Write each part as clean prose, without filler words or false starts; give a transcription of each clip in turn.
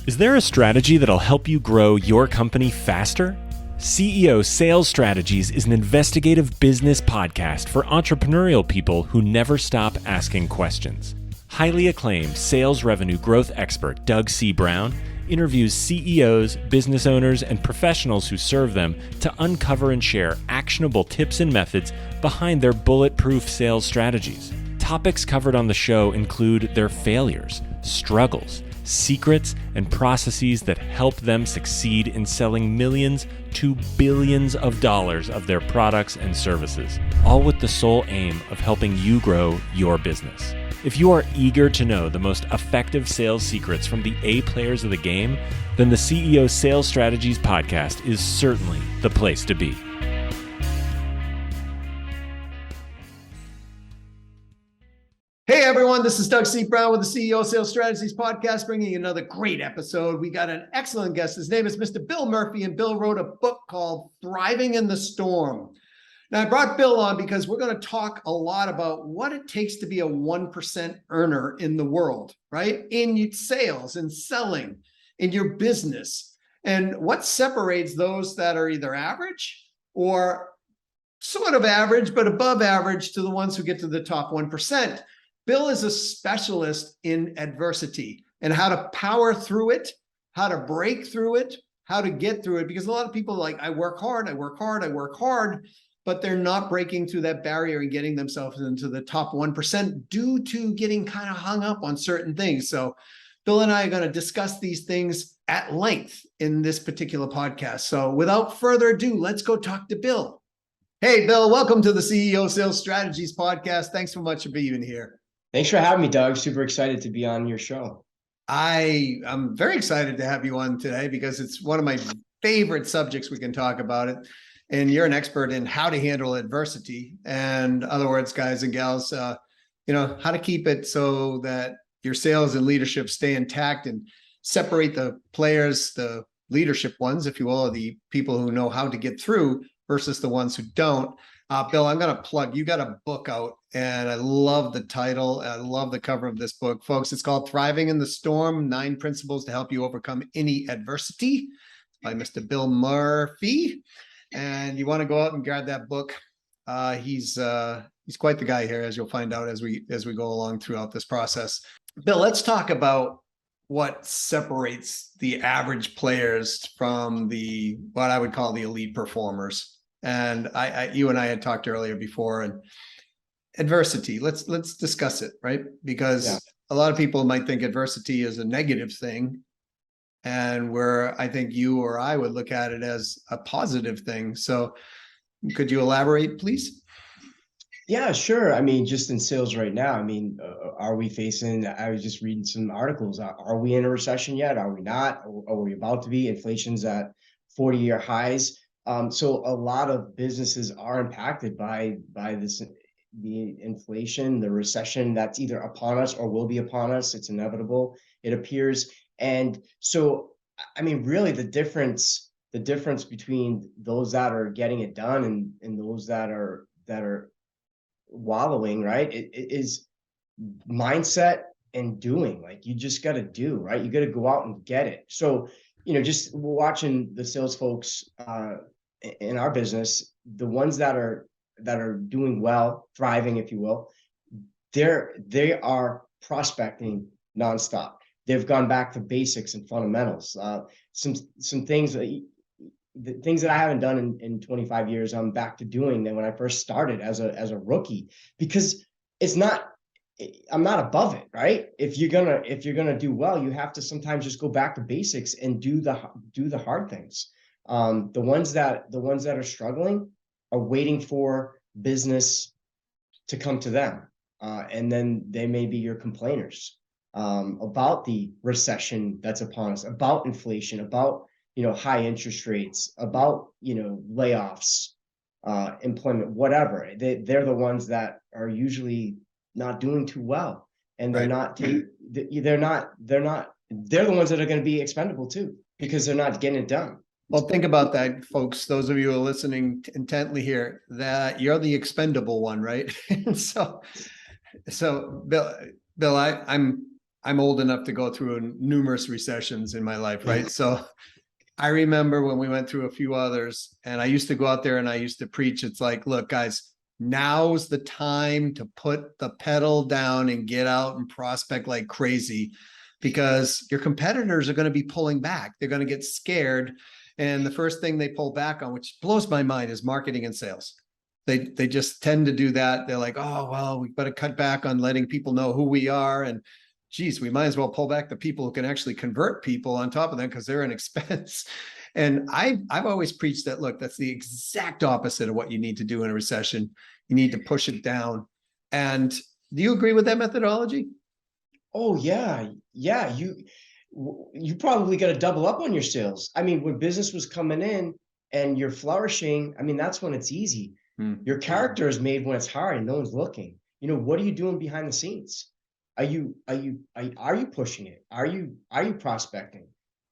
Is there a strategy that'll help you grow your company faster? CEO Sales Strategies is an investigative business podcast for entrepreneurial people who never stop asking questions. Highly acclaimed sales revenue growth expert Doug C. Brown interviews CEOs, business owners, and professionals who serve them to uncover and share actionable tips and methods behind their bulletproof sales strategies. Topics covered on the show include their failures, struggles, secrets, and processes that help them succeed in selling millions to billions of dollars of their products and services, all with the sole aim of helping you grow your business. If you are eager to know the most effective sales secrets from the A players of the game, then the CEO Sales Strategies podcast is certainly the place to be. Hey everyone, this is Doug C. Brown with the CEO Sales Strategies podcast, bringing you another great episode. We got an excellent guest. His name is Mr. Bill Murphy, and Bill wrote a book called Thriving in the Storm. Now, I brought Bill on because we're going to talk a lot about what it takes to be a 1% earner in the world, right? In sales and selling, in your business, and what separates those that are either average or sort of average, but above average to the ones who get to the top 1%. Bill is a specialist in adversity and how to power through it, how to break through it, how to get through it. Because a lot of people are like, I work hard, but they're not breaking through that barrier and getting themselves into the top 1% due to getting kind of hung up on certain things. So Bill and I are going to discuss these things at length in this particular podcast. So without further ado, let's go talk to Bill. Hey, Bill, welcome to the CEO Sales Strategies podcast. Thanks so much for being here. Thanks for having me, Doug. Super excited to be on your show. I'm very excited to have you on today because it's one of my favorite subjects we can talk about it. And you're an expert in how to handle adversity. And in other words, guys and gals, how to keep it so that your sales and leadership stay intact and separate the players, the leadership ones, if you will, or the people who know how to get through versus the ones who don't. Bill, I'm going to plug, you got a book out and I love the title. I love the cover of this book, folks. It's called Thriving in the Storm, 9 Principles to Help You Overcome Any Adversity by Mr. Bill Murphy. And you want to go out and grab that book. He's quite the guy here, as you'll find out as we go along throughout this process. Bill, let's talk about what separates the average players from what I would call the elite performers. And you and I had talked earlier before, and adversity. Let's discuss it, right? Because a lot of people might think adversity is a negative thing, and where I think you or I would look at it as a positive thing. So, could you elaborate, please? Yeah, sure. I mean, just in sales right now, are we facing, I was just reading some articles. Are we in a recession yet? Are we not? Are we about to be? Inflation's at 40-year highs. So a lot of businesses are impacted by this, the inflation, the recession that's either upon us or will be upon us. It's inevitable, it appears. And so, really the difference between those that are getting it done and those that are wallowing, right? It is mindset and doing. Like, you just got to do, right? You got to go out and get it. So, just watching the sales folks in our business, the ones that are doing well, thriving, if you will, they are prospecting nonstop. They've gone back to basics and fundamentals. Some things, the things that I haven't done in 25 years, I'm back to doing them when I first started as a rookie, because I'm not above it, right? If you're gonna do well, you have to sometimes just go back to basics and do the hard things. The ones that are struggling are waiting for business to come to them, and then they may be your complainers about the recession that's upon us, about inflation, about high interest rates, about layoffs, employment, whatever. They're the ones that are usually not doing too well, and they're the ones that are going to be expendable too, because they're not getting it done. Well, think about that, folks. Those of you who are listening intently here, that you're the expendable one, right? so Bill, I'm I'm old enough to go through numerous recessions in my life, right? So I remember when we went through a few others, and I used to go out there and I used to preach. It's like, look, guys, now's the time to put the pedal down and get out and prospect like crazy, because your competitors are going to be pulling back. They're going to get scared. And the first thing they pull back on, which blows my mind, is marketing and sales. They just tend to do that. They're like, oh, well, we've got to cut back on letting people know who we are. And geez, we might as well pull back the people who can actually convert people on top of them, because they're an expense. And I've always preached that, look, that's the exact opposite of what you need to do in a recession. You need to push it down. And do you agree with that methodology? Oh yeah. Yeah. You probably got to double up on your sales. I mean, when business was coming in and you're flourishing, I mean, that's when it's easy. Your character is made when it's hard and no one's looking. You know, what are you doing behind the scenes? Are you pushing it? Are you prospecting?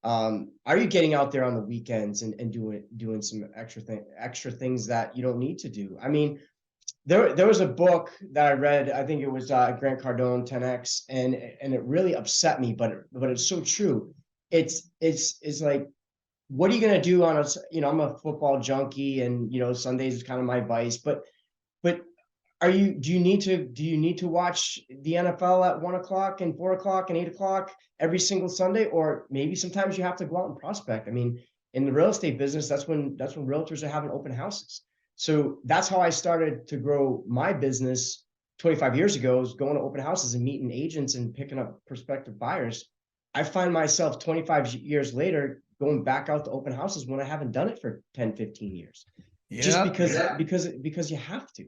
Are you getting out there on the weekends and doing some extra things that you don't need to do? I mean, there was a book that I read, I think it was Grant Cardone, 10X, and it really upset me, but it's so true. It's like, what are you going to do on a, you know, I'm a football junkie, and, you know, Sundays is kind of my vice, but do you need to watch the NFL at 1 o'clock and 4 o'clock and 8 o'clock every single Sunday? Or maybe sometimes you have to go out and prospect. I mean, in the real estate business, that's when realtors are having open houses. So that's how I started to grow my business 25 years ago, is going to open houses and meeting agents and picking up prospective buyers. I find myself 25 years later going back out to open houses when I haven't done it for 10, 15 years. Yeah, just because you have to.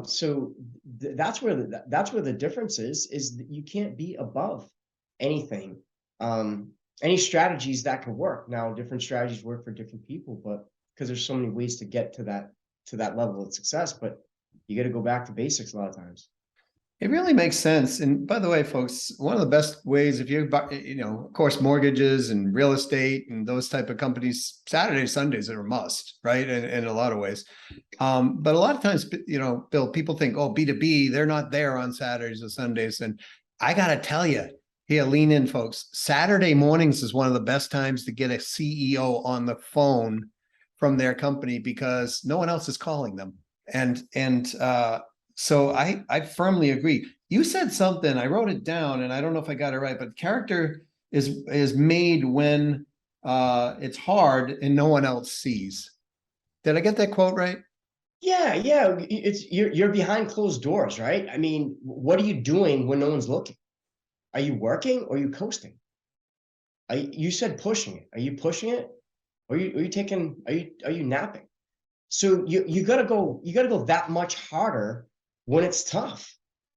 So that's where the difference is that you can't be above anything. Any strategies that can work. Now, different strategies work for different people, but because there's so many ways to get to that level of success, but you got to go back to basics a lot of times. It really makes sense. And by the way, folks, one of the best ways, if you of course, mortgages and real estate and those type of companies, Saturdays, Sundays are a must, right? And in a lot of ways. But a lot of times, Bill, people think, oh, B2B, they're not there on Saturdays or Sundays. And I got to tell you, here, lean in, folks. Saturday mornings is one of the best times to get a CEO on the phone from their company, because no one else is calling them. So I firmly agree. You said something, I wrote it down, and I don't know if I got it right, but character is made when it's hard and no one else sees. Did I get that quote right? Yeah. You're behind closed doors, right? I mean, what are you doing when no one's looking? Are you working or are you coasting? You said pushing it. Are you pushing it? Or are you napping? So you gotta go that much harder when it's tough.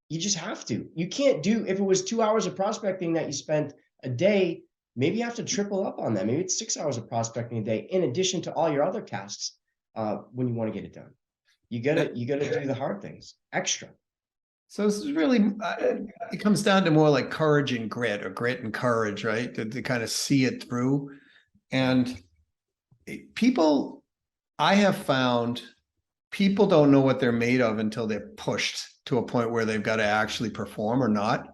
You just have to. You can't do, if it was 2 hours of prospecting that you spent a day, maybe you have to triple up on that. Maybe it's 6 hours of prospecting a day in addition to all your other tasks when you want to get it done. You gotta do the hard things extra. So this is really, it comes down to more like courage and grit, or grit and courage, right? To kind of see it through. And people, I have found, people don't know what they're made of until they're pushed to a point where they've got to actually perform or not.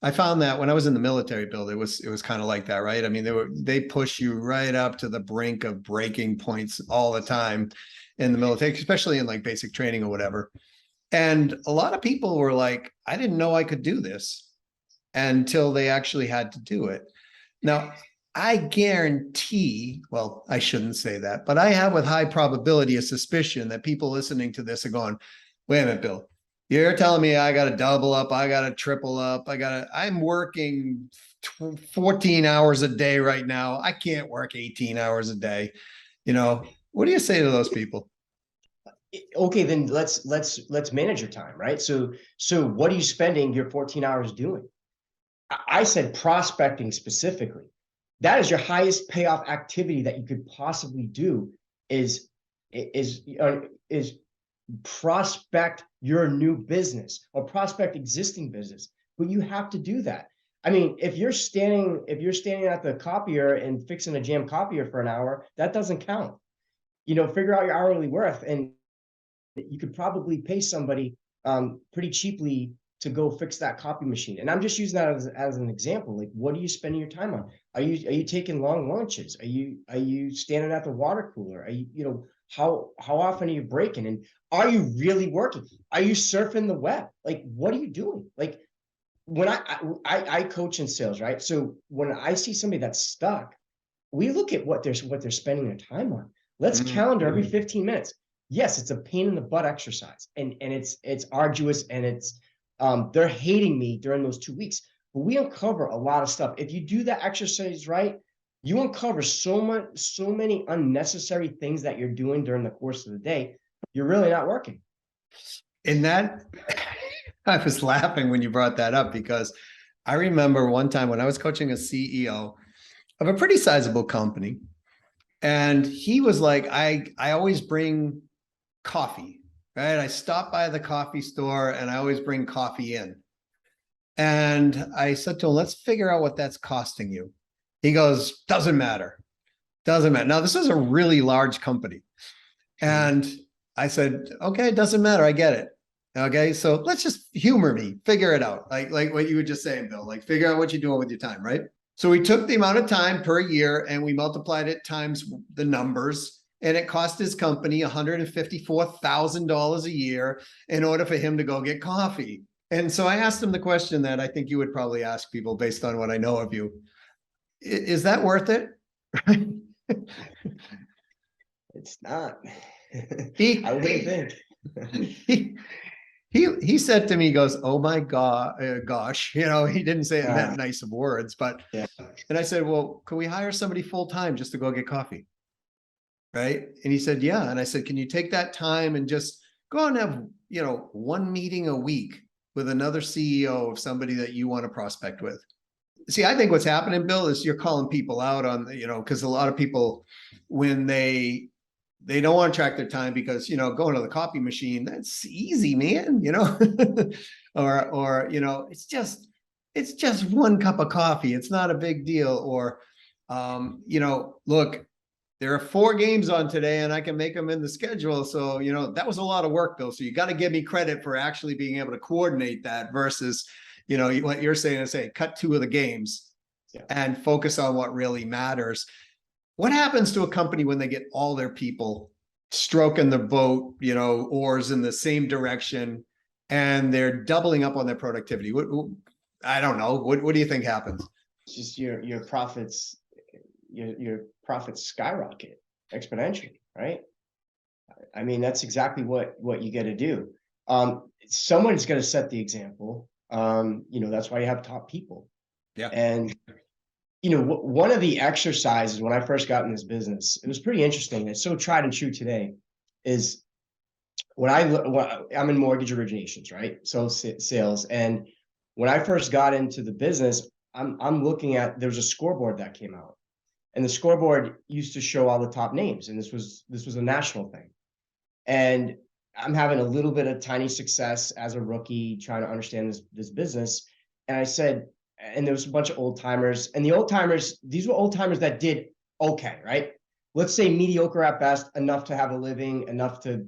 I found that when I was in the military, Bill, it was kind of like that, right? I mean, they push you right up to the brink of breaking points all the time in the military, especially in like basic training or whatever. And a lot of people were like, I didn't know I could do this until they actually had to do it. Now, I guarantee, well, I shouldn't say that, but I have with high probability a suspicion that people listening to this are going, wait a minute, Bill, you're telling me I got to double up, I got to triple up, I'm working 14 hours a day right now. I can't work 18 hours a day. What do you say to those people? Okay, then let's manage your time, right? So what are you spending your 14 hours doing? I said prospecting specifically. That is your highest payoff activity that you could possibly do is prospect your new business or prospect existing business. But you have to do that. I mean, if you're standing at the copier and fixing a jam copier for an hour, that doesn't count. Figure out your hourly worth, and you could probably pay somebody pretty cheaply to go fix that copy machine. And I'm just using that as an example. Like, what are you spending your time on? Are you taking long lunches? Are you standing at the water cooler? Are you, how often are you breaking? And are you really working? Are you surfing the web? Like, what are you doing? Like, when I coach in sales, right? So when I see somebody that's stuck, we look at what they're spending their time on. Let's calendar every 15 minutes. Yes, it's a pain in the butt exercise, and it's arduous, and it's they're hating me during those 2 weeks. But we uncover a lot of stuff. If you do that exercise right, you uncover so many unnecessary things that you're doing during the course of the day. You're really not working. In that, I was laughing when you brought that up, because I remember one time when I was coaching a CEO of a pretty sizable company, and he was like, I always bring coffee, right? I stop by the coffee store and I always bring coffee in. And I said to him, let's figure out what that's costing you. He goes, doesn't matter. Doesn't matter. Now, this is a really large company. And I said, okay, it doesn't matter. I get it. Okay. So let's just humor me, figure it out. Like what you were just saying, Bill, like figure out what you're doing with your time, right? So we took the amount of time per year and we multiplied it times the numbers, and it cost his company $154,000 a year in order for him to go get coffee. And so I asked him the question that I think you would probably ask people based on what I know of you. Is that worth it? It's not. I wouldn't think. He said to me, he goes, oh my gosh, he didn't say it in that nice of words, but, yeah. And I said, well, can we hire somebody full-time just to go get coffee? Right. And he said, yeah. And I said, can you take that time and just go and have, one meeting a week with another CEO of somebody that you want to prospect with? See, I think what's happening, Bill, is you're calling people out on, because a lot of people, when they don't want to track their time because, going to the coffee machine, that's easy, man, or, it's just one cup of coffee. It's not a big deal. Or, look, there are 4 games on today and I can make them in the schedule. So, that was a lot of work, Bill. So you got to give me credit for actually being able to coordinate that versus, what you're saying is, say, cut 2 of the games and focus on what really matters. What happens to a company when they get all their people stroking the boat, oars in the same direction, and they're doubling up on their productivity? I don't know. What do you think happens? It's just your profits, your profits skyrocket exponentially, right? I mean, that's exactly what you got to do. Someone's going to set the example. That's why you have top people. Yeah. And one of the exercises when I first got in this business, it was pretty interesting. It's so tried and true today, is when I'm in mortgage originations, right? So sales. And when I first got into the business, I'm looking at, there's a scoreboard that came out, and the scoreboard used to show all the top names. And this was a national thing. And I'm having a little bit of tiny success as a rookie trying to understand this business. And I said, and there was a bunch of old timers, and these were old timers that did okay, right? Let's say mediocre at best, enough to have a living, enough to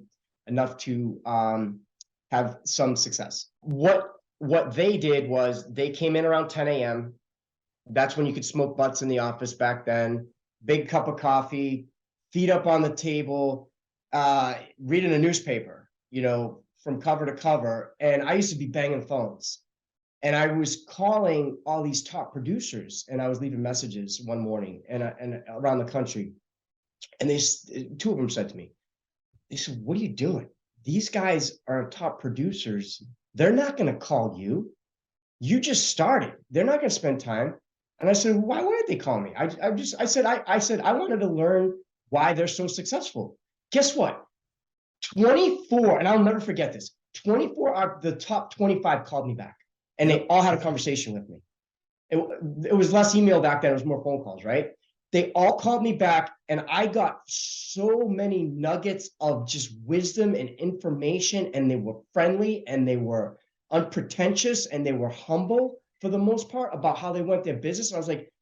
have some success. What they did was they came in around 10 a.m. That's when you could smoke butts in the office back then. Big cup of coffee, feet up on the table, reading a newspaper, from cover to cover. And I used to be banging phones. And I was calling all these top producers, and I was leaving messages one morning and around the country. And 2 of them said to me, they said, what are you doing? These guys are top producers. They're not going to call you. You just started. They're not going to spend time. And I said, why weren't they calling me? I said, I wanted to learn why they're so successful. Guess what? 24, and I'll never forget this, 24 out of the top 25 called me back. And they all had a conversation with me. It was less email back then. It was more phone calls, right? They all called me back, and I got so many nuggets of just wisdom and information, and they were friendly, and they were unpretentious, and they were humble for the most part about how they went their business. And I was like,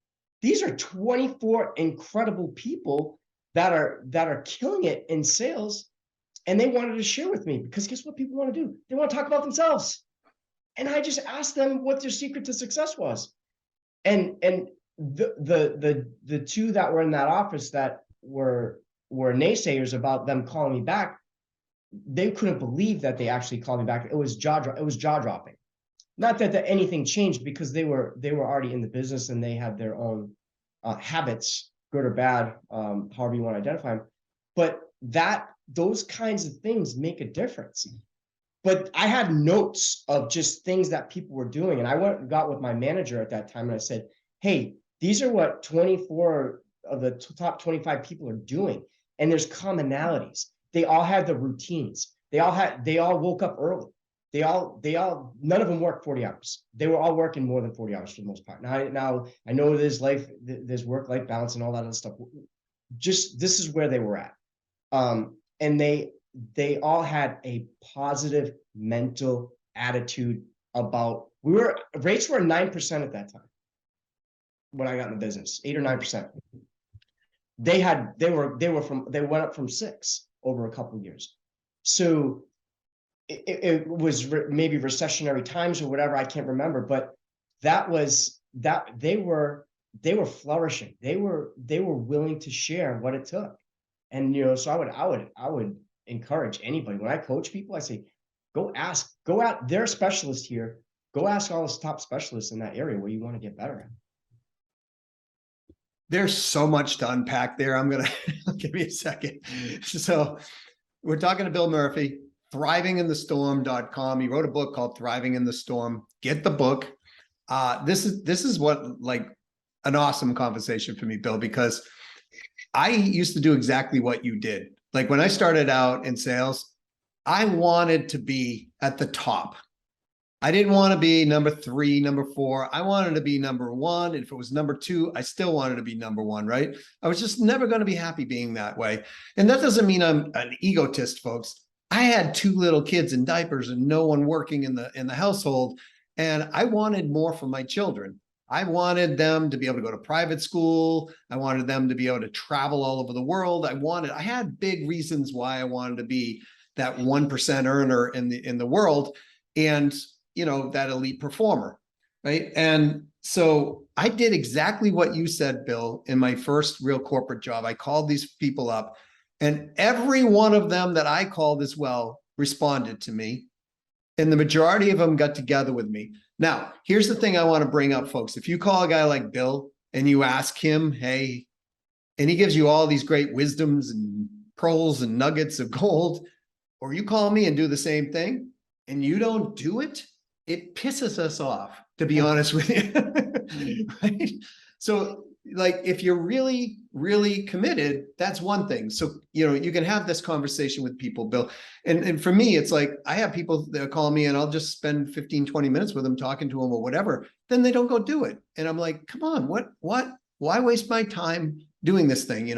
these are 24 incredible people that are killing it in sales. And they wanted to share with me, because guess what people want to do? They want to talk about themselves. And I just asked them what their secret to success was. And the two that were in that office that were naysayers about them calling me back, they couldn't believe that they actually called me back. It was jaw dropping. Not that anything changed, because they were already in the business and they had their own habits, good or bad, however you want to identify them. But those kinds of things make a difference. But I had notes of just things that people were doing. And I went and got with my manager at that time and I said, hey, these are what 24 of the top 25 people are doing. And there's commonalities. They all had the routines. They all woke up early. They all, none of them worked 40 hours. They were all working more than 40 hours for the most part. Now I know there's work-life balance and all that other stuff. Just, this is where they were at. And they all had a positive mental attitude about, rates were 9% at that time when I got in the business, 8 or 9%. They went up from 6 over a couple of years. So it was maybe recessionary times or whatever, I can't remember, but that they were flourishing. They were willing to share what it took. And, so I would encourage anybody, when I coach people, I say, go out, they're a specialist here. Go ask all the top specialists in that area where you want to get better at. There's so much to unpack there. I'm going to give me a second. So we're talking to Bill Murphy, thrivinginthestorm.com. He wrote a book called Thriving in the Storm. Get the book. This is what, like, an awesome conversation for me, Bill, because I used to do exactly what you did. Like, when I started out in sales, I wanted to be at the top. I didn't want to be number 3, number 4. I wanted to be number 1. And if it was number 2, I still wanted to be number 1, right? I was just never going to be happy being that way. And that doesn't mean I'm an egotist, folks. I had 2 little kids in diapers and no one working in the household. And I wanted more for my children. I wanted them to be able to go to private school. I wanted them to be able to travel all over the world. I had big reasons why I wanted to be that 1% earner in the world. And that elite performer, right? And so I did exactly what you said, Bill, in my first real corporate job. I called these people up, and every one of them that I called as well responded to me. And the majority of them got together with me. Now, here's the thing I want to bring up, folks. If you call a guy like Bill and you ask him, hey, and he gives you all these great wisdoms and pearls and nuggets of gold, or you call me and do the same thing and you don't do it, it pisses us off, to be honest with you. Right? So, like, if you're really, really committed, that's one thing. So, you can have this conversation with people, Bill. And for me, it's like, I have people that call me and I'll just spend 15, 20 minutes with them talking to them or whatever. Then they don't go do it. And I'm like, come on, why waste my time doing this thing,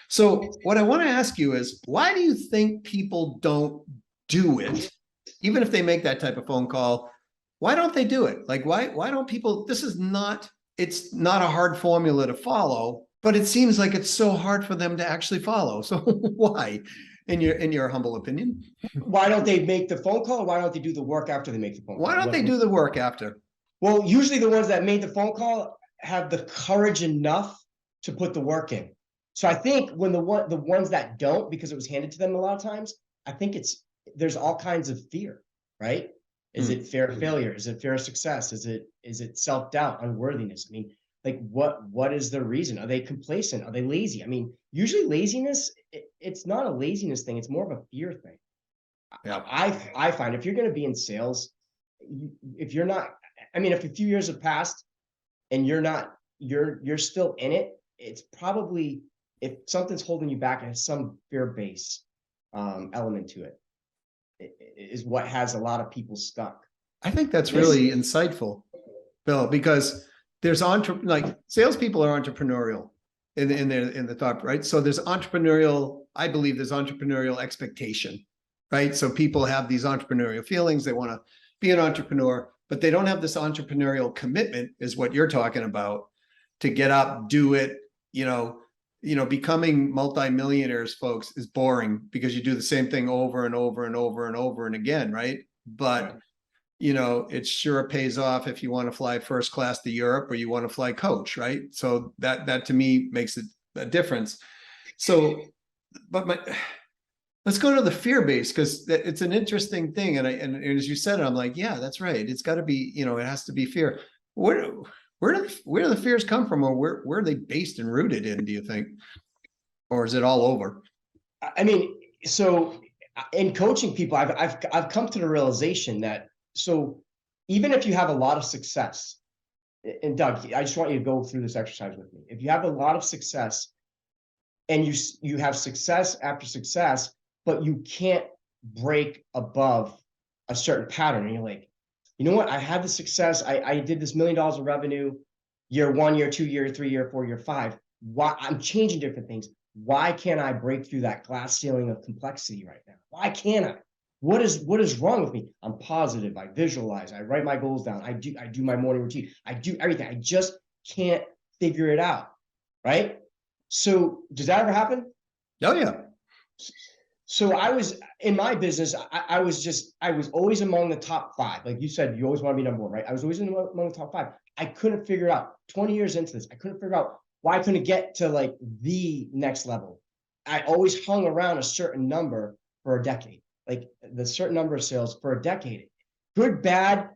So what I want to ask you is, why do you think people don't do it? Even if they make that type of phone call, why don't they do it? Like, why don't people, it's not a hard formula to follow, but it seems like it's so hard for them to actually follow. So why, in your humble opinion? Why don't they make the phone call, or why don't they do the work after they make the phone call? Why don't they do the work after? Well, usually the ones that made the phone call have the courage enough to put the work in. So I think when the ones that don't, because it was handed to them a lot of times, I think there's all kinds of fear, right? Is it fear of failure? Is it fear of success? Is it self-doubt, unworthiness? I mean, like, what is the reason? Are they complacent? Are they lazy? I mean, usually laziness, it's not a laziness thing. It's more of a fear thing. Yeah. I find if you're going to be in sales, if you're not, I mean, if a few years have passed and you're still in it, it's probably, if something's holding you back, it has some fear-based element to it. Is what has a lot of people stuck. I think that's really insightful, Bill, because there's salespeople are entrepreneurial in the thought, right? So there's I believe there's entrepreneurial expectation, right? So people have these entrepreneurial feelings. They want to be an entrepreneur, but they don't have this entrepreneurial commitment, is what you're talking about, to get up, do it, becoming multimillionaires, folks, is boring because you do the same thing over and over and over and over and again, right? But it sure pays off if you want to fly first class to Europe or you want to fly coach, right? So that to me makes it a difference. So, but let's go to the fear base, because it's an interesting thing. And as you said it, I'm like, yeah, that's right. It's got to be, it has to be fear. Where do the fears come from, or where are they based and rooted in, do you think? Or is it all over? I mean, so in coaching people, I've come to the realization that, so even if you have a lot of success, and Doug, I just want you to go through this exercise with me. If you have a lot of success and you have success after success, but you can't break above a certain pattern, and you're like, you know what? I had the success. I did this $1 million of revenue, year 1, year 2, year 3, year 4, year 5. Why I'm changing different things? Why can't I break through that glass ceiling of complexity right now? Why can't I? What is wrong with me? I'm positive. I visualize. I write my goals down. I do my morning routine. I do everything. I just can't figure it out. Right? So does that ever happen? Oh yeah. So I was in my business. I was always among the top 5. Like you said, you always want to be number 1, right? I was always among the top 5. I couldn't figure it out. 20 years into this, I couldn't figure out why I couldn't get to like the next level. I always hung around a certain number for a decade, like the certain number of sales for a decade. Good, bad,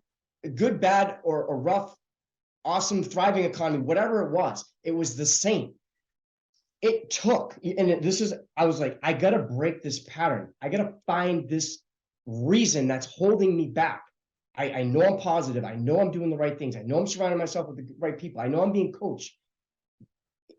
or rough, awesome, thriving economy, whatever it was the same. It took, and I was like, I got to break this pattern. I got to find this reason that's holding me back. I know I'm positive. I know I'm doing the right things. I know I'm surrounding myself with the right people. I know I'm being coached.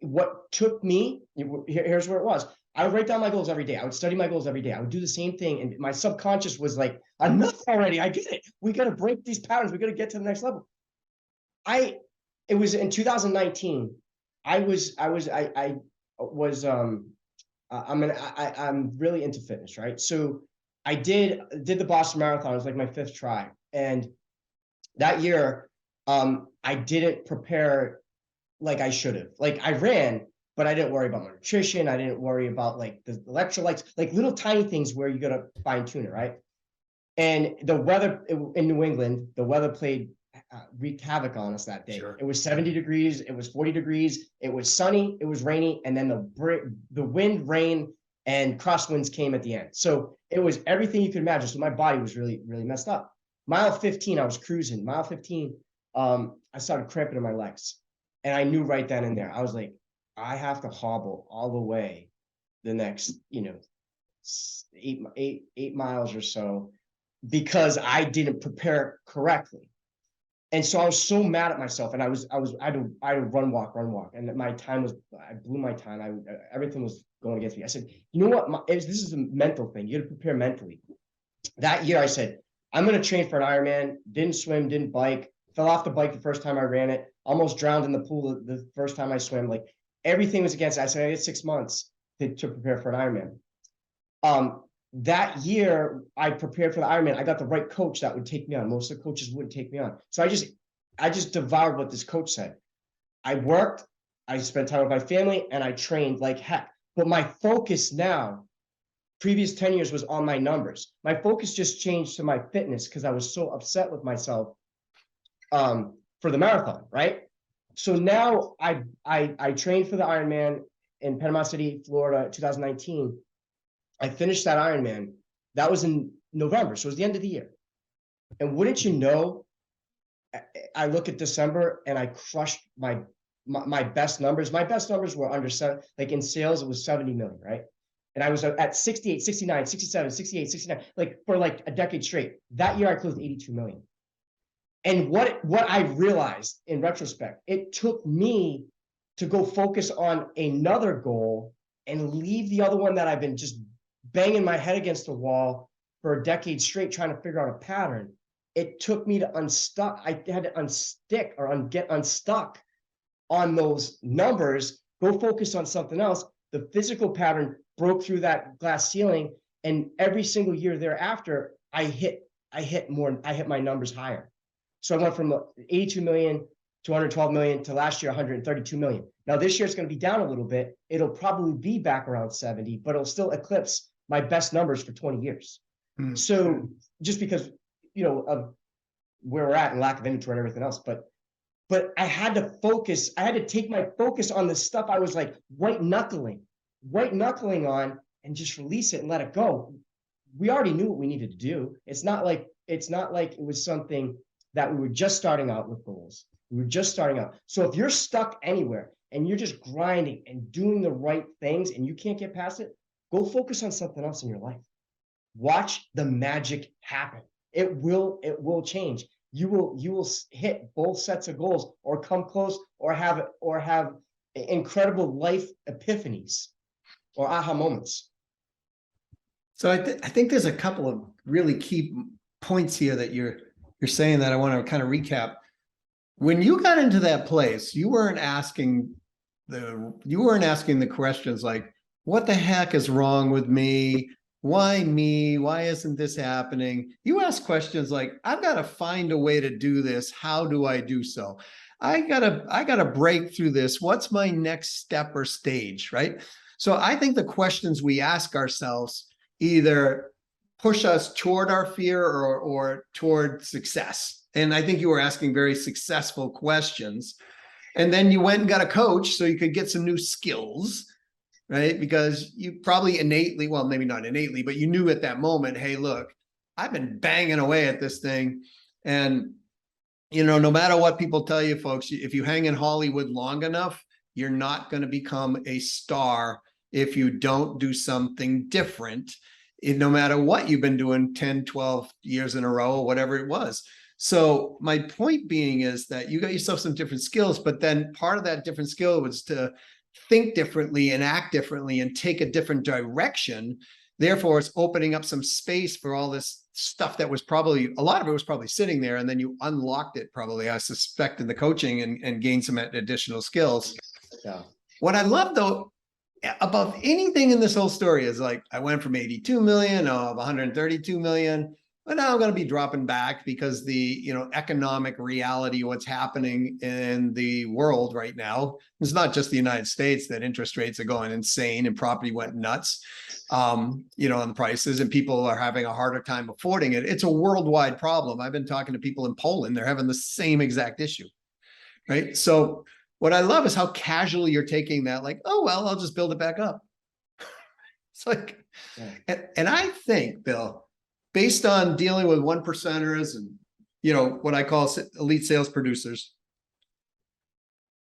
What took me, here's where it was. I would write down my goals every day. I would study my goals every day. I would do the same thing. And my subconscious was like, enough already. I get it. We got to break these patterns. We got to get to the next level. It was in 2019. I'm really into fitness, right? So I did the Boston Marathon. It was like my 5th try. And that year, I didn't prepare like I should have. Like I ran, but I didn't worry about my nutrition. I didn't worry about like the electrolytes, like little tiny things where you got to fine tune it, right? And the weather in New England, the weather wreaked havoc on us that day. Sure. It was 70 degrees. It was 40 degrees. It was sunny. It was rainy. And then the wind, rain, and crosswinds came at the end. So it was everything you could imagine. So my body was really, really messed up. Mile 15, I was cruising. Mile 15, I started cramping in my legs. And I knew right then and there, I was like, I have to hobble all the way the next, 8 miles or so, because I didn't prepare correctly. And so I was so mad at myself, and I had to run, walk, and my time I blew my time. Everything was going against me. I said, you know what? This is a mental thing. You got to prepare mentally. That year, I said, I'm going to train for an Ironman. Didn't swim, didn't bike. Fell off the bike the first time I ran it. Almost drowned in the pool the first time I swam. Like everything was against it. I said, I had 6 months to prepare for an Ironman. That year, I prepared for the Ironman. I got the right coach that would take me on. Most of the coaches wouldn't take me on. So I just devoured what this coach said. I worked, I spent time with my family, and I trained like heck. But my focus now, previous 10 years, was on my numbers. My focus just changed to my fitness because I was so upset with myself for the marathon, right? So now I trained for the Ironman in Panama City, Florida, 2019. I finished that Ironman. That was in November, so it was the end of the year. And wouldn't you know, I look at December and I crushed my best numbers. My best numbers were under 7, like in sales, it was 70 million, right? And I was at 68, 69, 67, 68, 69, like for like a decade straight. That year I closed 82 million. And what I realized in retrospect, it took me to go focus on another goal and leave the other one that I've been just banging my head against the wall for a decade straight, trying to figure out a pattern. It took me to unstuck. I had to unstick or get unstuck on those numbers, go focus on something else. The physical pattern broke through that glass ceiling. And every single year thereafter, I hit my numbers higher. So I went from 82 million to 112 million to last year, 132 million. Now this year it's going to be down a little bit. It'll probably be back around 70, but it'll still eclipse my best numbers for 20 years. Mm-hmm. So just because, of where we're at and lack of inventory and everything else. But I had to focus. I had to take my focus on the stuff I was like white knuckling on, and just release it and let it go. We already knew what we needed to do. It's not like it was something that we were just starting out with goals. We were just starting out. So if you're stuck anywhere and you're just grinding and doing the right things and you can't get past it, go focus on something else in your life. Watch the magic happen. It will change. You will hit both sets of goals, or come close, or have incredible life epiphanies or aha moments. So I think there's a couple of really key points here that you're saying that I want to kind of recap. When you got into that place, you weren't asking the questions like, what the heck is wrong with me? Why me? Why isn't this happening? You ask questions like, I've got to find a way to do this. How do I do so? I gotta break through this. What's my next step or stage, right? So I think the questions we ask ourselves either push us toward our fear or toward success. And I think you were asking very successful questions. And then you went and got a coach so you could get some new skills, right? Because you probably innately, well, maybe not innately, but you knew at that moment, hey, look, I've been banging away at this thing. And, no matter what people tell you, folks, if you hang in Hollywood long enough, you're not going to become a star if you don't do something different, no matter what you've been doing 10, 12 years in a row, or whatever it was. So my point being is that you got yourself some different skills, but then part of that different skill was to think differently and act differently and take a different direction. Therefore, it's opening up some space for all this stuff that was probably, a lot of it was probably sitting there, and then you unlocked it probably, I suspect, in the coaching and gained some additional skills. Yeah. What I love though, above anything in this whole story is like, I went from 82 million of 132 million, but now I'm going to be dropping back because the, economic reality, what's happening in the world right now, it's not just the United States that interest rates are going insane and property went nuts, on the prices, and people are having a harder time affording it. It's a worldwide problem. I've been talking to people in Poland. They're having the same exact issue, right? So what I love is how casually you're taking that, like, oh, well, I'll just build it back up. It's like, yeah. And I think, Bill, based on dealing with 1%ers and, what I call elite sales producers,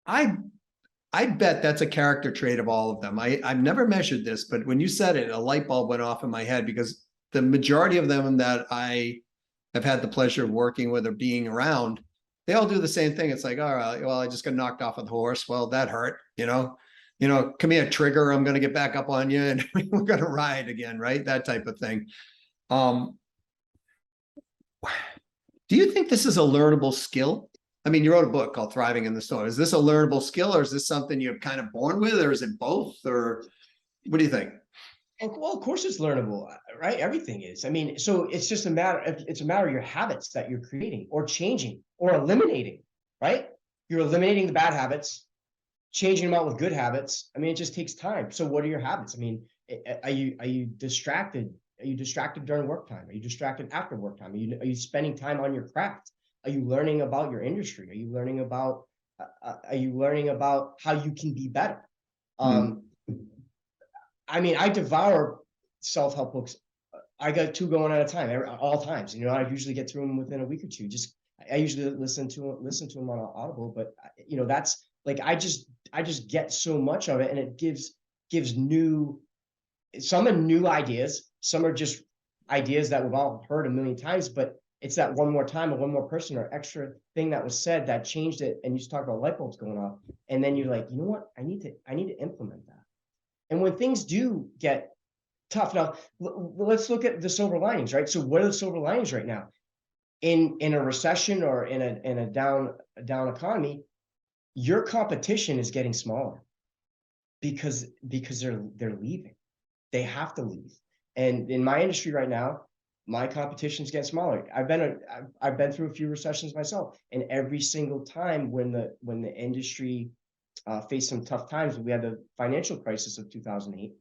I bet that's a character trait of all of them. I've never measured this, but when you said it, a light bulb went off in my head, because the majority of them that I have had the pleasure of working with or being around, they all do the same thing. It's like, all right, well, I just got knocked off a horse. Well, that hurt, come here, trigger. I'm going to get back up on you and we're going to ride again, right? That type of thing. Do you think this is a learnable skill? I mean, you wrote a book called Thriving in the Storm. Is this a learnable skill, or is this something you're kind of born with, or is it both, or what do you think? Well, of course it's learnable, right? Everything is. I mean, so it's just a matter of your habits that you're creating or changing or eliminating, right? You're eliminating the bad habits, changing them out with good habits. I mean, it just takes time. So what are your habits? I mean, are you distracted? Are you distracted during work time? Are you distracted after work time? Are you spending time on your craft? Are you learning about your industry? Are you learning about how you can be better? I mean, I devour self-help books. I got 2 going at a time, all times. I usually get through them within a week or 2. I usually listen to them on Audible, but that's like, I just get so much of it, and it gives some are new ideas, some are just ideas that we've all heard a million times, but it's that one more time or one more person or extra thing that was said that changed it. And you just talk about light bulbs going off, and then you're like, you know what? I need to implement that. And when things do get tough, now let's look at the silver linings, right? So what are the silver linings right now? In a recession or in a down economy, your competition is getting smaller because they're leaving. They have to leave. And in my industry right now, my competition's getting smaller. I've been through a few recessions myself, and every single time when the industry faced some tough times, we had the financial crisis of 2008.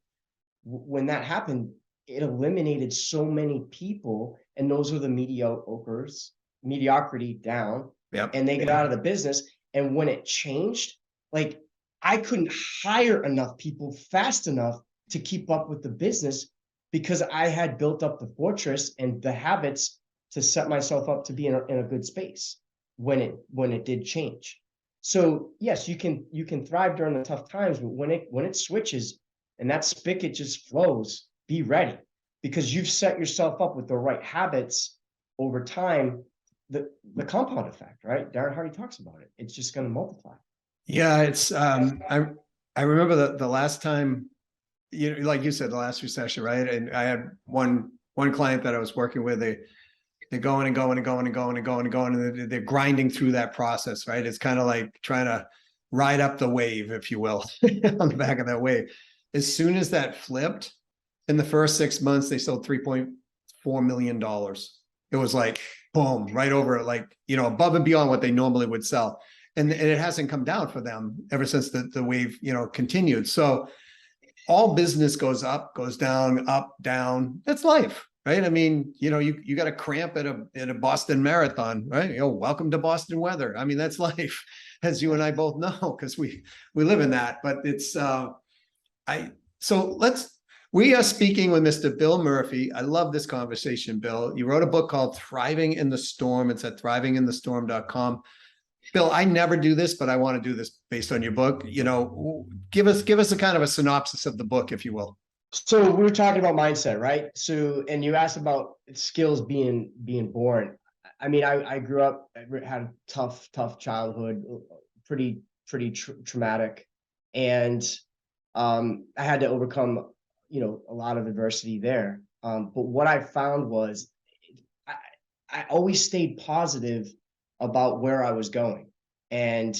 When that happened, it eliminated so many people, and those are the mediocres mediocrity down, Yep. and they get out of the business. And when it changed, like I couldn't hire enough people fast enough to keep up with the business because I had built up the fortress and the habits to set myself up to be in a good space when it did change. So yes, you can thrive during the tough times, but when it switches and that spigot just flows, be ready, because you've set yourself up with the right habits over time. The compound effect, right? Darren Hardy talks about it. It's just going to multiply. Yeah, it's I remember the last time, you know, like you said, the last recession, right? And I had one client that I was working with. They're going and going and going and going and going and going, and they're grinding through that process, right? It's kind of like trying to ride up the wave, if you will, on the back of that wave. As soon as that flipped, in the first 6 months, they sold $3.4 million. It was like, boom, right over, like, you know, above and beyond what they normally would sell. And it hasn't come down for them ever since the wave, you know, continued. So all business goes up, goes down, up, down. That's life, right? I mean, you know, you got a cramp at a Boston Marathon, right? You know, welcome to Boston weather. I mean, that's life, as you and I both know, because we live in that. But it's we are speaking with Mr. Bill Murphy. I love this conversation, Bill. You wrote a book called Thriving in the Storm. It's at thrivinginthestorm.com. Bill, I never do this, but I want to do this based on your book. You know, give us a kind of a synopsis of the book, if you will. So we were talking about mindset, right? So, and you asked about skills being born. I mean, I grew up, I had a tough childhood, pretty traumatic, and I had to overcome, you know, a lot of adversity there. But what I found was I always stayed positive about where I was going. And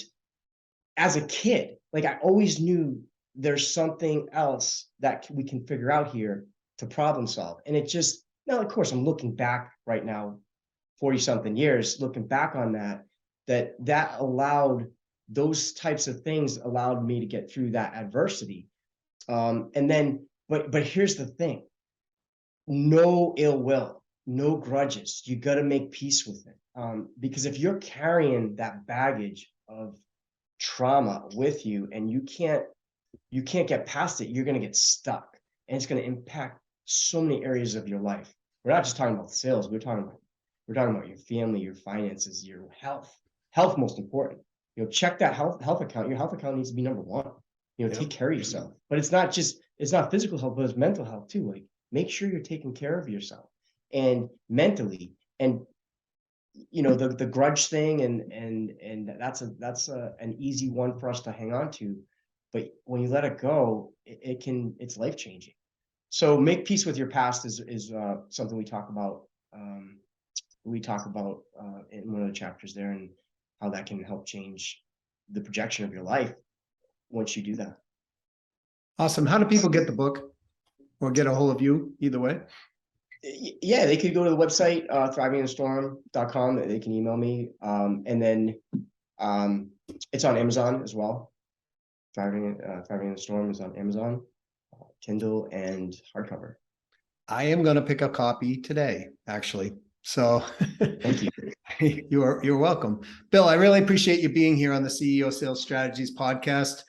as a kid, like I always knew there's something else that we can figure out here to problem solve. And it just, now, of course, I'm looking back right now, 40 something years, looking back on that allowed, those types of things allowed me to get through that adversity. And then, but here's the thing, no ill will, no grudges. You got to make peace with it. Because if you're carrying that baggage of trauma with you and you can't get past it, you're going to get stuck, and it's going to impact so many areas of your life. We're not just talking about sales. We're talking about your family, your finances, your health most important. You know, check that health account. Your health account needs to be number one. You know, take care of yourself. But it's not physical health, but it's mental health too. Like, make sure you're taking care of yourself and mentally. And you know, the grudge thing and that's an easy one for us to hang on to. But when you let it go, it's life changing. So make peace with your past is something we talk about. In one of the chapters there, and how that can help change the projection of your life once you do that. Awesome. How do people get the book or get a hold of you? Either way. Yeah, they could go to the website, thrivinginthestorm.com. They can email me. And then it's on Amazon as well. Thriving in the Storm is on Amazon, Kindle, and hardcover. I am going to pick a copy today, actually. So thank you. You're welcome. Bill, I really appreciate you being here on the CEO Sales Strategies podcast.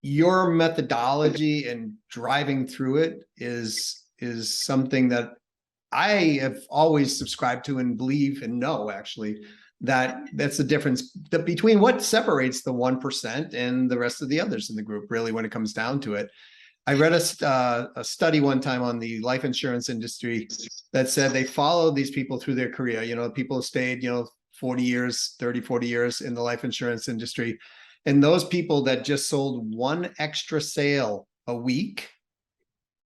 Your methodology and driving through it is something that I have always subscribed to and believe and know, actually, that's the difference between what separates the 1% and the rest of the others in the group, really, when it comes down to it. I read a study one time on the life insurance industry that said they follow these people through their career. You know, people stayed, 40 years in the life insurance industry. And those people that just sold one extra sale a week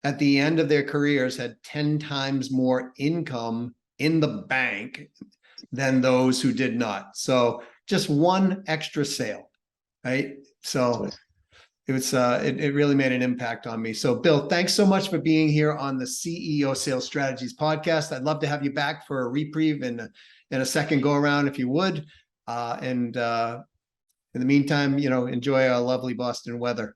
at the end of their careers had 10 times more income in the bank than those who did not. So just one extra sale, right? So it really made an impact on me. So Bill, thanks so much for being here on the CEO Sales Strategies podcast. I'd love to have you back for a reprieve in a second go around, if you would. And in the meantime, enjoy our lovely Boston weather.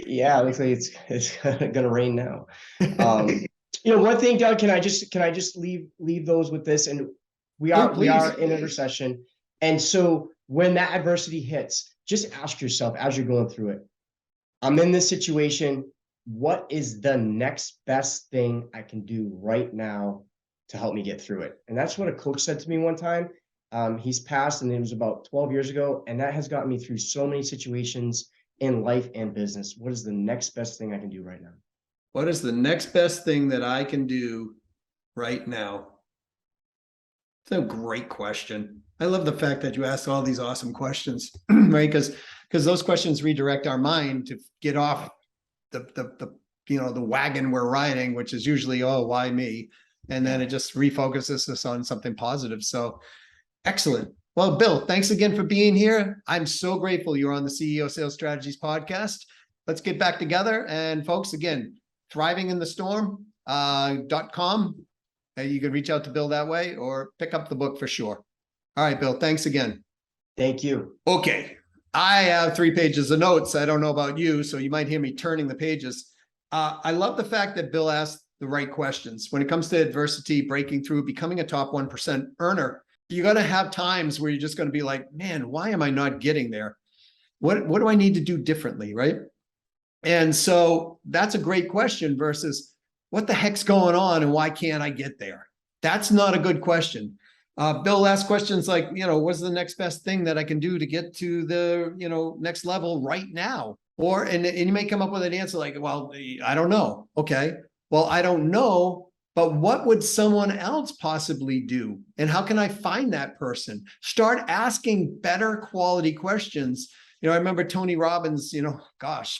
Yeah, it looks like it's gonna rain now. One thing, Doug, can I just leave those with this? And We Yeah, are please. in a recession. And so when that adversity hits, just ask yourself as you're going through it, I'm in this situation. What is the next best thing I can do right now to help me get through it? And that's what a coach said to me one time. He's passed, and it was about 12 years ago. And that has gotten me through so many situations in life and business. What is the next best thing I can do right now? What is the next best thing that I can do right now? It's a great question. I love the fact that you asked all these awesome questions, right? Because those questions redirect our mind to get off the the wagon we're riding, which is usually, oh, why me? And then it just refocuses us on something positive. So excellent. Well, Bill, thanks again for being here. I'm so grateful you're on the CEO Sales Strategies podcast. Let's get back together. And folks, again, thrivinginthe.com. You can reach out to Bill that way or pick up the book for sure. All right, Bill, thanks again. Thank you. Okay. I have 3 pages of notes. I don't know about you, so you might hear me turning the pages. I love the fact that Bill asked the right questions. When it comes to adversity, breaking through, becoming a top 1% earner, you're going to have times where you're just going to be like, man, why am I not getting there? What do I need to do differently, right? And so that's a great question versus what the heck's going on and why can't I get there? That's not a good question. Bill asked questions like, what's the next best thing that I can do to get to the, next level right now? Or, and you may come up with an answer like, well, I don't know. Okay. Well, I don't know, but what would someone else possibly do? And how can I find that person? Start asking better quality questions. I remember Tony Robbins,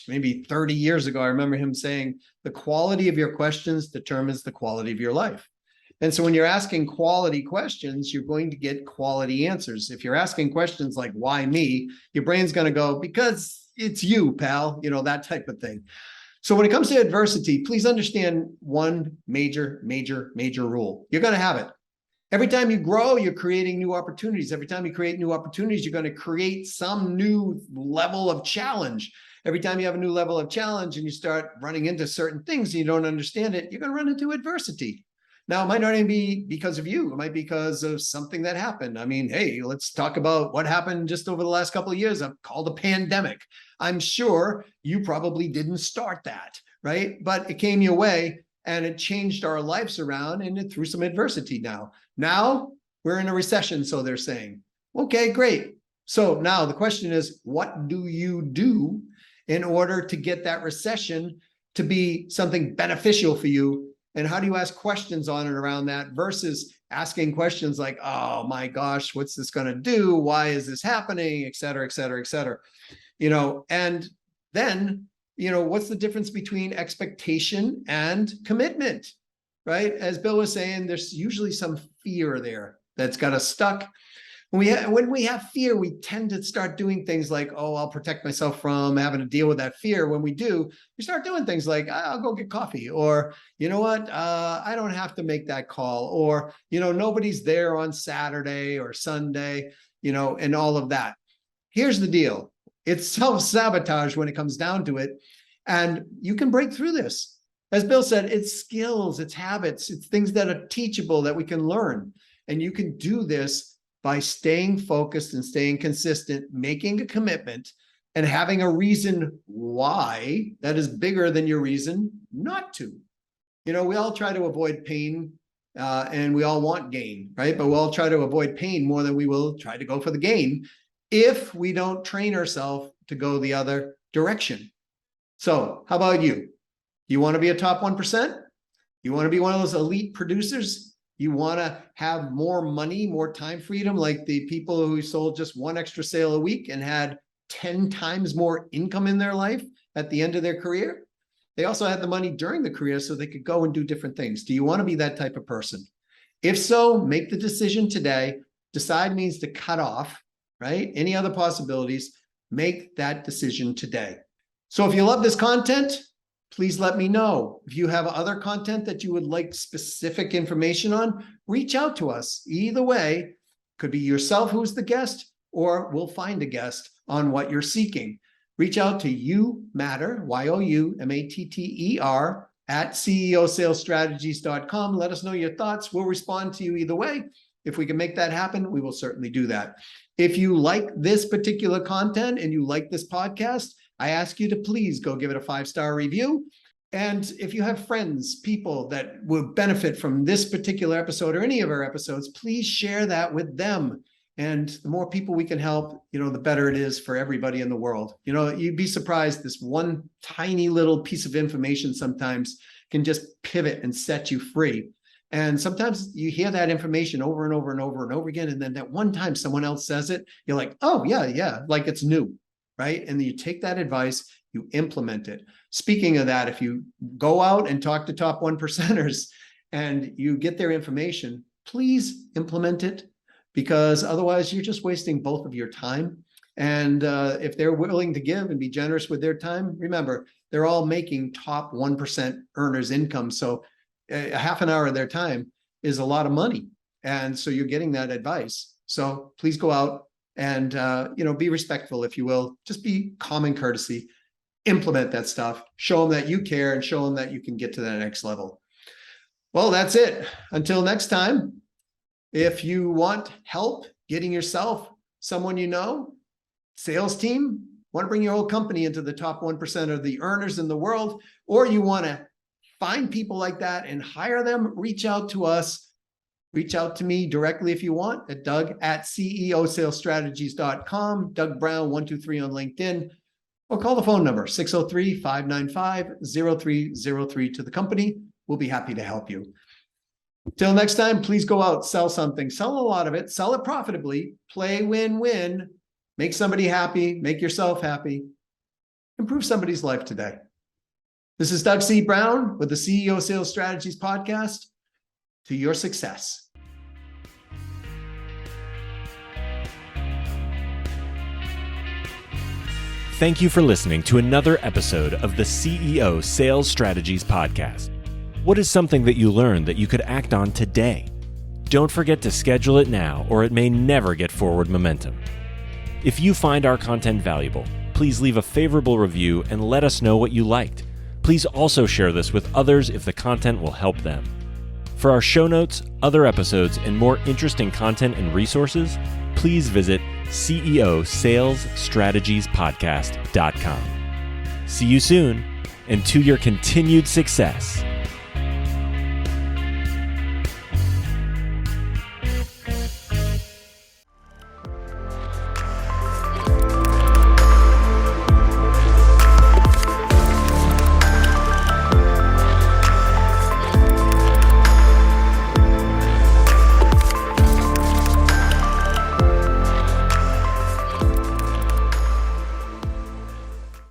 maybe 30 years ago, I remember him saying, the quality of your questions determines the quality of your life. And so when you're asking quality questions, you're going to get quality answers. If you're asking questions like, why me? Your brain's going to go, because it's you, pal, that type of thing. So when it comes to adversity, please understand one major rule. You're going to have it. Every time you grow, you're creating new opportunities. Every time you create new opportunities, you're going to create some new level of challenge. Every time you have a new level of challenge and you start running into certain things and you don't understand it, you're going to run into adversity. Now, it might not even be because of you. It might be because of something that happened. I mean, hey, let's talk about what happened just over the last couple of years. I've called a pandemic. I'm sure you probably didn't start that, right? But it came your way and it changed our lives around and it threw some adversity now. Now we're in a recession, so they're saying. Okay, great. So now the question is, what do you do in order to get that recession to be something beneficial for you? And how do you ask questions on and around that versus asking questions like, oh my gosh, what's this going to do? Why is this happening? Et cetera, et cetera, et cetera. And then, what's the difference between expectation and commitment, right? As Bill was saying, there's usually some fear there that's got us stuck. When we have fear, we tend to start doing things like, oh, I'll protect myself from having to deal with that fear. When we do, we start doing things like, I'll go get coffee, or you know what, I don't have to make that call, or nobody's there on Saturday or Sunday, and all of that. Here's the deal. It's self-sabotage when it comes down to it. And you can break through this. As Bill said, it's skills, it's habits, it's things that are teachable that we can learn. And you can do this by staying focused and staying consistent, making a commitment, and having a reason why that is bigger than your reason not to. We all try to avoid pain and we all want gain, right? But we'll all try to avoid pain more than we will try to go for the gain if we don't train ourselves to go the other direction. So how about you? You want to be a top 1%? You want to be one of those elite producers? You want to have more money, more time freedom, like the people who sold just one extra sale a week and had 10 times more income in their life at the end of their career? They also had the money during the career so they could go and do different things. Do you want to be that type of person? If so, make the decision today. Decide means to cut off, right? Any other possibilities, make that decision today. So if you love this content, please let me know. If you have other content that you would like specific information on, reach out to us. Either way, could be yourself who's the guest, or we'll find a guest on what you're seeking. Reach out to YouMatter, YOUMATTER, at ceosalesstrategies.com. Let us know your thoughts. We'll respond to you either way. If we can make that happen, we will certainly do that. If you like this particular content and you like this podcast, I ask you to please go give it a 5-star review. And if you have friends, people that will benefit from this particular episode or any of our episodes, please share that with them. And the more people we can help, the better it is for everybody in the world. You'd be surprised, this one tiny little piece of information sometimes can just pivot and set you free. And sometimes you hear that information over and over and over and over again. And then that one time someone else says it, you're like, oh, yeah, like it's new, right? And then you take that advice, you implement it. Speaking of that, if you go out and talk to top 1%ers and you get their information, please implement it, because otherwise you're just wasting both of your time. And if they're willing to give and be generous with their time, remember, they're all making top 1% earners income. So a half an hour of their time is a lot of money. And so you're getting that advice. So please go out and, be respectful, if you will. Just be common courtesy. Implement that stuff. Show them that you care and show them that you can get to that next level. Well, that's it. Until next time, if you want help getting yourself, someone sales team, want to bring your whole company into the top 1% of the earners in the world, or you want to find people like that and hire them, reach out to us. Reach out to me directly if you want at Doug@ceosalesstrategies.com, Doug Brown 123 on LinkedIn, or call the phone number 603-595-0303 to the company. We'll be happy to help you. Till next time, please go out, sell something, sell a lot of it, sell it profitably, play win-win, make somebody happy, make yourself happy, improve somebody's life today. This is Doug C. Brown with the CEO Sales Strategies Podcast. To your success. Thank you for listening to another episode of the CEO Sales Strategies Podcast. What is something that you learned that you could act on today? Don't forget to schedule it now, or it may never get forward momentum. If you find our content valuable, please leave a favorable review and let us know what you liked. Please also share this with others if the content will help them. For our show notes, other episodes, and more interesting content and resources, please visit ceosalesstrategiespodcast.com. See you soon, and to your continued success.